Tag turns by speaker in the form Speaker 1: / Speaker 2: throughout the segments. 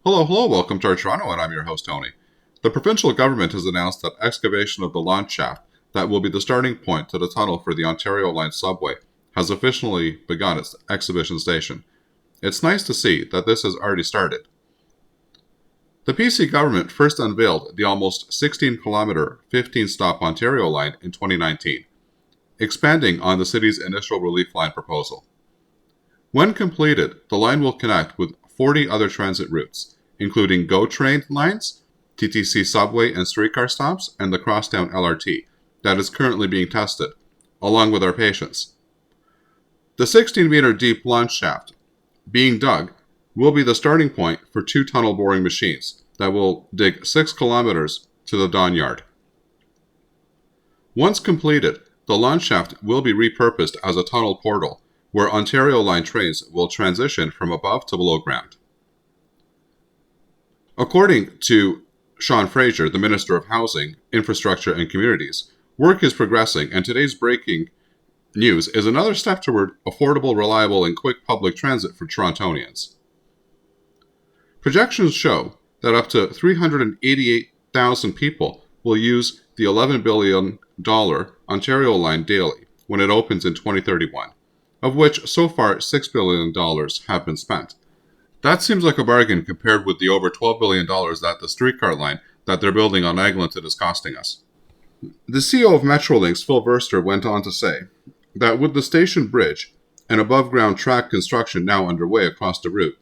Speaker 1: Hello, welcome to our Toronto, and I'm your host, Tony. The provincial government has announced that excavation of the launch shaft that will be the starting point to the tunnel for the Ontario Line subway has officially begun its exhibition station. It's nice to see that this has already started. The PC government first unveiled the almost 16-kilometre, 15-stop Ontario line in 2019, expanding on the city's initial relief line proposal. When completed, the line will connect with 40 other transit routes, including GO train lines, TTC subway and streetcar stops, and the Crosstown LRT that is currently being tested, along with our patients. The 16-meter deep launch shaft being dug will be the starting point for 2 tunnel boring machines that will dig 6 kilometers to the Don Yard. Once completed, the launch shaft will be repurposed as a tunnel portal where Ontario Line trains will transition from above to below ground. According to Sean Fraser, the Minister of Housing, Infrastructure and Communities, work is progressing, and today's breaking news is another step toward affordable, reliable, and quick public transit for Torontonians. Projections show that up to 388,000 people will use the $11 billion Ontario Line daily when it opens in 2031. Of which so far $6 billion have been spent. That seems like a bargain compared with the over $12 billion that the streetcar line that they're building on Eglinton is costing us. The CEO of Metrolinx, Phil Verster, went on to say that with the station bridge and above-ground track construction now underway across the route,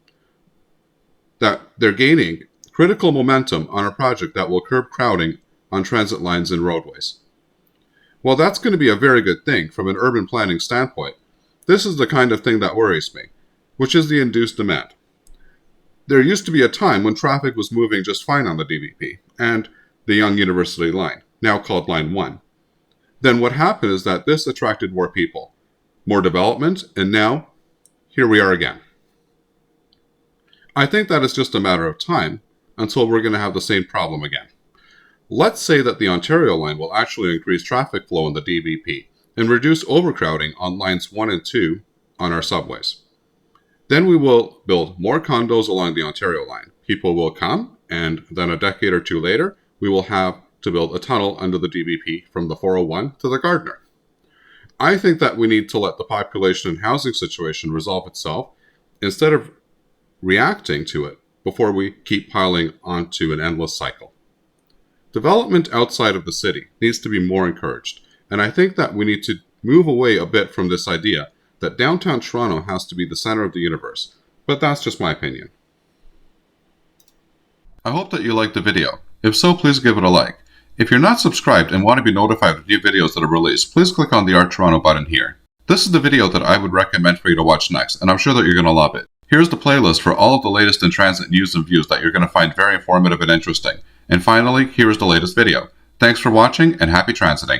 Speaker 1: that they're gaining critical momentum on a project that will curb crowding on transit lines and roadways. While that's going to be a very good thing from an urban planning standpoint, this is the kind of thing that worries me, which is the induced demand. There used to be a time when traffic was moving just fine on the DVP and the Yonge University line, now called Line 1. Then what happened is that this attracted more people, more development, and now, here we are again. I think that it's just a matter of time until we're going to have the same problem again. Let's say that the Ontario line will actually increase traffic flow in the DVP and reduce overcrowding on lines 1 and 2 on our subways. Then we will build more condos along the Ontario line. People will come, and then a decade or two later, we will have to build a tunnel under the DVP from the 401 to the Gardner. I think that we need to let the population and housing situation resolve itself instead of reacting to it before we keep piling onto an endless cycle. Development outside of the city needs to be more encouraged. And I think that we need to move away a bit from this idea that downtown Toronto has to be the center of the universe. But that's just my opinion. I hope that you liked the video. If so, please give it a like. If you're not subscribed and want to be notified of new videos that are released, please click on the Art Toronto button here. This is the video that I would recommend for you to watch next, and I'm sure that you're going to love it. Here's the playlist for all of the latest in transit news and views that you're going to find very informative and interesting. And finally, here is the latest video. Thanks for watching, and happy transiting.